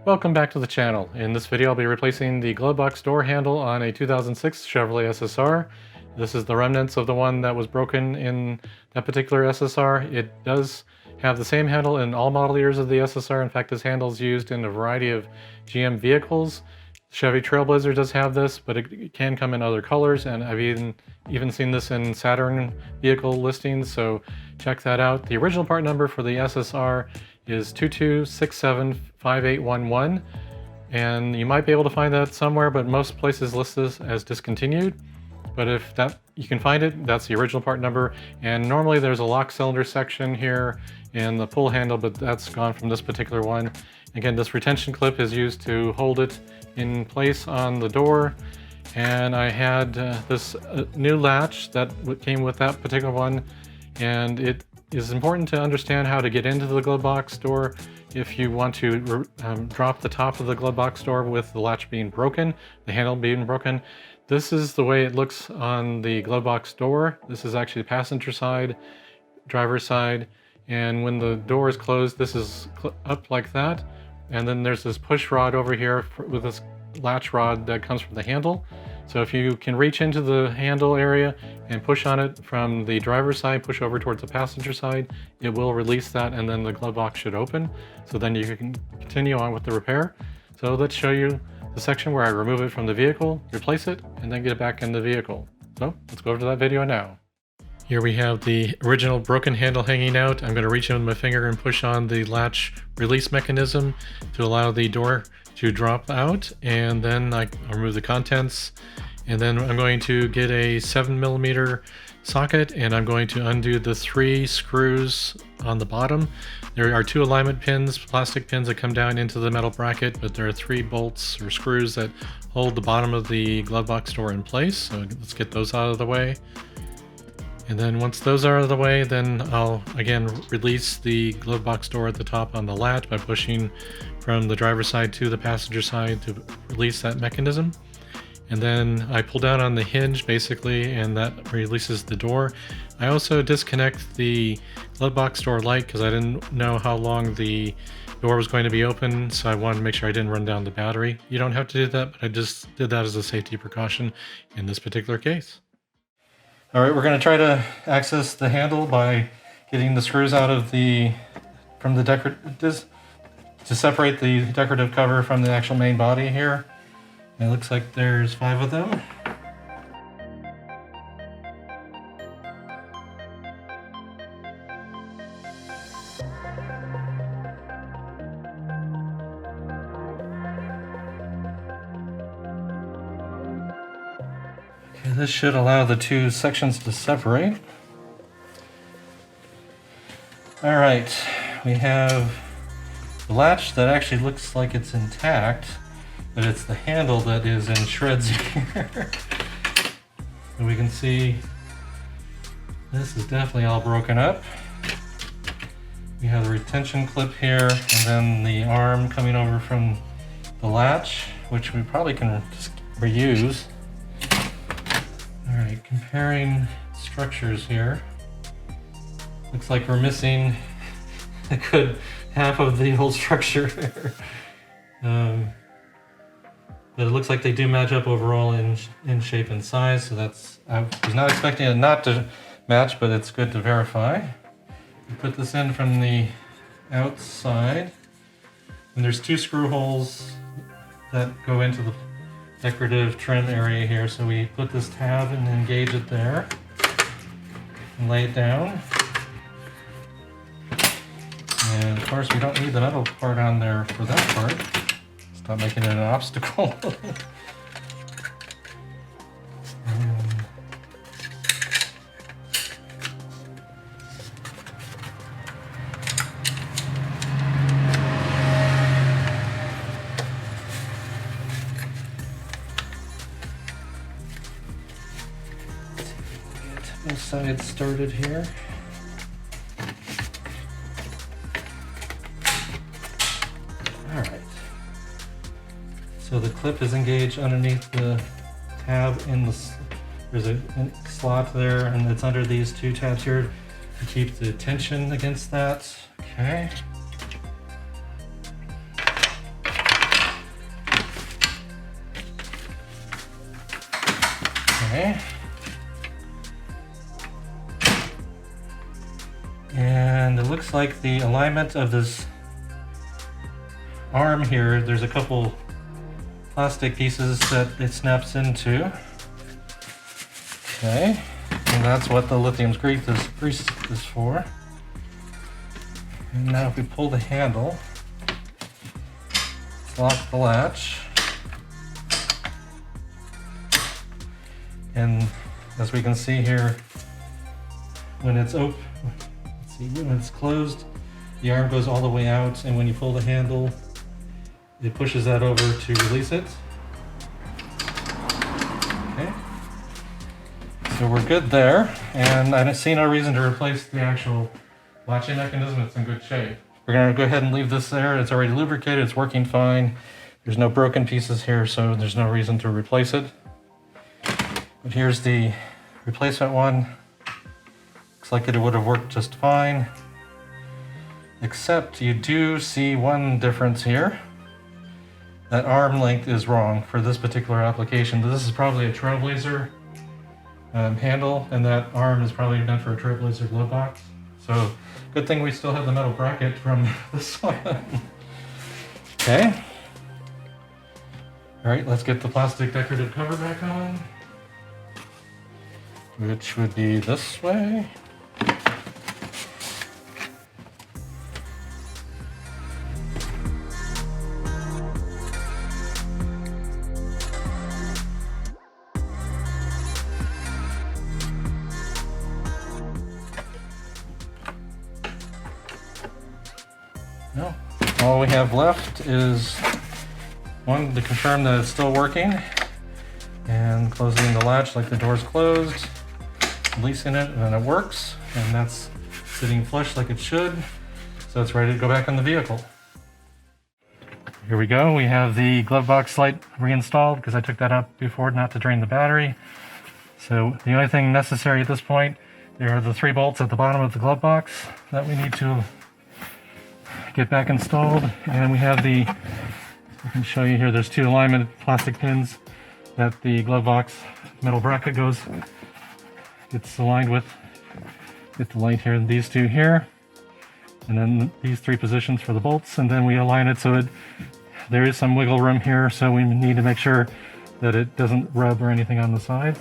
Welcome back to the channel. In this video I'll be replacing the glove box door handle on a 2006 Chevrolet SSR. This is the remnants of the one that was broken in that particular SSR. It does have the same handle in all model years of the SSR. In fact, this handle is used in a variety of GM vehicles. Chevy Trailblazer does have this, but it can come in other colors, and I've even seen this in Saturn vehicle listings, so check that out. The original part number for the SSR is 22675811, and you might be able to find that somewhere, but most places list this as discontinued. But if that you can find it, that's the original part number. And normally there's a lock cylinder section here in the pull handle, but that's gone from this particular one. Again, this retention clip is used to hold it in place on the door. And I had this new latch that came with that particular one, and it is important to understand how to get into the glove box door if you want to drop the top of the glove box door with the latch being broken, the handle being broken. This is the way it looks on the glove box door. This is actually the passenger side, driver's side, and when the door is closed, this is up like that. And then there's this push rod over here with this latch rod that comes from the handle. So if you can reach into the handle area and push on it from the driver's side, push over towards the passenger side, it will release that, and then the glove box should open. So then you can continue on with the repair. So let's show you the section where I remove it from the vehicle, replace it, and then get it back in the vehicle. So let's go over to that video now. Here we have the original broken handle hanging out. I'm going to reach in with my finger and push on the latch release mechanism to allow the door to drop out, and then I'll remove the contents, and then I'm going to get a 7mm socket, and I'm going to undo the 3 screws on the bottom. There are 2 alignment pins, plastic pins that come down into the metal bracket, but there are 3 bolts or screws that hold the bottom of the glove box door in place. So let's get those out of the way. And then once those are out of the way, then I'll again release the glove box door at the top on the latch by pushing from the driver's side to the passenger side to release that mechanism. And then I pull down on the hinge basically, and that releases the door. I also disconnect the glove box door light because I didn't know how long the door was going to be open, so I wanted to make sure I didn't run down the battery. You don't have to do that, but I just did that as a safety precaution in this particular case. All right, we're going to try to access the handle by getting the screws out of from the decorative, to separate the decorative cover from the actual main body here. It looks like there's 5 of them. Okay, this should allow the 2 sections to separate. All right, we have the latch that actually looks like it's intact, but it's the handle that is in shreds here. And we can see this is definitely all broken up. We have the retention clip here, and then the arm coming over from the latch, which we probably can just reuse. All right, comparing structures here. Looks like we're missing a good half of the whole structure here. But it looks like they do match up overall in shape and size, so that's, I was not expecting it not to match, but it's good to verify. We put this in from the outside, and there's 2 screw holes that go into the decorative trim area here, so we put this tab and engage it there, and lay it down. And of course we don't need the metal part on there for that part. Stop making it an obstacle. Get both sides started here. So the clip is engaged underneath the tab there's a slot there, and it's under these 2 tabs here to keep the tension against that. Okay. Okay. And it looks like the alignment of this arm here, there's a couple plastic pieces that it snaps into. Okay, and that's what the lithium grease is for. And now if we pull the handle, lock the latch, and as we can see here, when it's open, when it's closed, the arm goes all the way out, and when you pull the handle, it pushes that over to release it. Okay, so we're good there, and I see no reason to replace the actual latching mechanism. It's in good shape. We're going to go ahead and leave this there. It's already lubricated. It's working fine. There's no broken pieces here, so there's no reason to replace it. But here's the replacement one. Looks like it would have worked just fine, except you do see one difference here. That arm length is wrong for this particular application. This is probably a Trailblazer handle, and that arm is probably meant for a Trailblazer glove box. So good thing we still have the metal bracket from this one. Okay. All right, let's get the plastic decorative cover back on, which would be this way. No. All we have left is one to confirm that it's still working, and closing the latch like the door's closed, releasing it, and then it works, and that's sitting flush like it should, so it's ready to go back on the vehicle. Here we go. We have the glove box light reinstalled because I took that up before not to drain the battery. So the only thing necessary at this point, there are the 3 bolts at the bottom of the glove box that we need to get back installed, and we have the, I can show you here, there's 2 alignment plastic pins that the glove box metal bracket gets aligned with. Get the light here, and these 2 here, and then these 3 positions for the bolts, and then we align it so there is some wiggle room here, so we need to make sure that it doesn't rub or anything on the sides.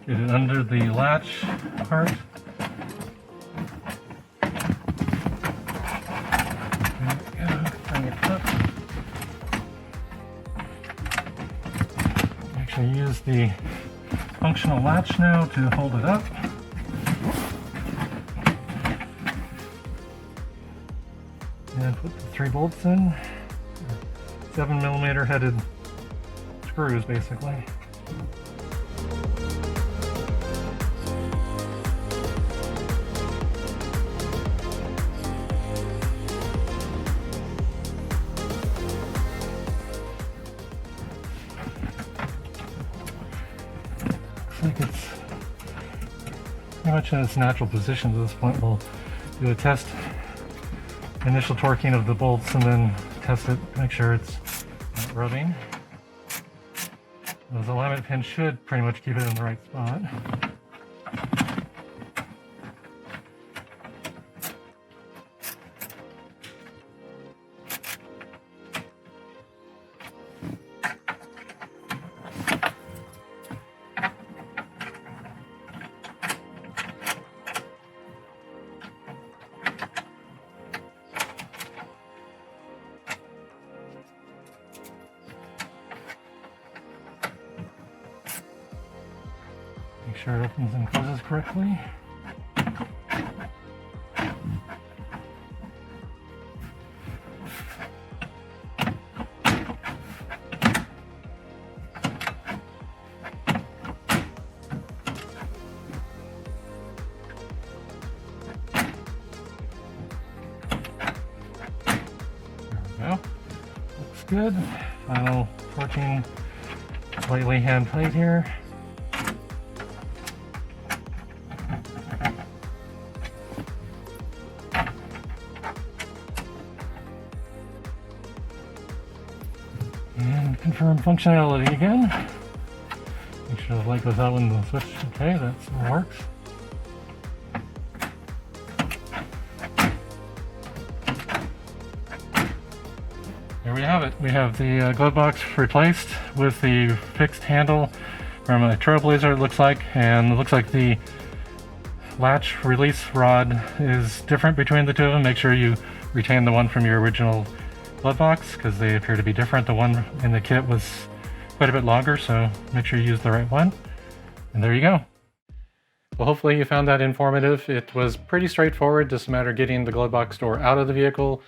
Get it under the latch part. Bring it up. Actually use the functional latch now to hold it up. And put the 3 bolts in. 7mm headed screws, basically. Looks like it's pretty much in its natural position at this point. We'll do a test, initial torquing of the bolts, and then test it, make sure it's not rubbing. Those alignment pins should pretty much keep it in the right spot. Make sure it opens and closes correctly. There we go. Looks good. Final torquing, slightly hand tight here. confirm functionality again. Make sure the light goes out when the switch. Okay, that works. There we have it. We have the glove box replaced with the fixed handle from a Trailblazer, it looks like, and it looks like the latch release rod is different between the two of them. Make sure you retain the one from your original glove box because they appear to be different. The one in the kit was quite a bit longer, so make sure you use the right one. And there you go. Well, hopefully you found that informative. It was pretty straightforward, just a matter of getting the glove box door out of the vehicle,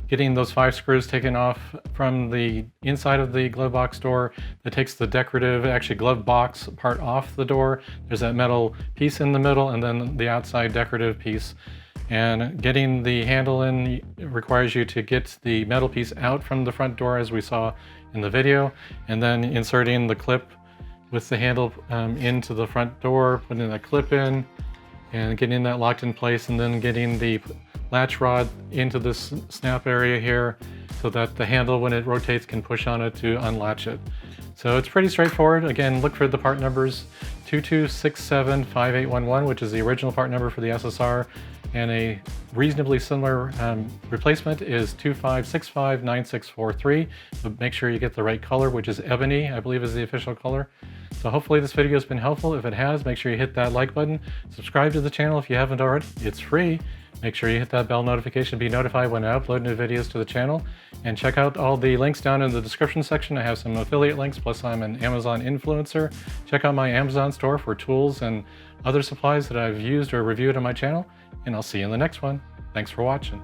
getting those 5 screws taken off from the inside of the glove box door that takes the decorative, actually glove box part off the door. There's that metal piece in the middle and then the outside decorative piece. And getting the handle in requires you to get the metal piece out from the front door as we saw in the video, and then inserting the clip with the handle into the front door, putting that clip in and getting that locked in place, and then getting the latch rod into this snap area here so that the handle, when it rotates, can push on it to unlatch it. So it's pretty straightforward. Again, look for the part numbers 22675811, which is the original part number for the SSR, and a reasonably similar replacement is 25659643. But make sure you get the right color, which is ebony, I believe is the official color. So hopefully this video has been helpful. If it has, make sure you hit that like button. Subscribe to the channel if you haven't already. It's free. Make sure you hit that bell notification to be notified when I upload new videos to the channel. And check out all the links down in the description section. I have some affiliate links, plus I'm an Amazon influencer. Check out my Amazon store for tools and other supplies that I've used or reviewed on my channel. And I'll see you in the next one. Thanks for watching.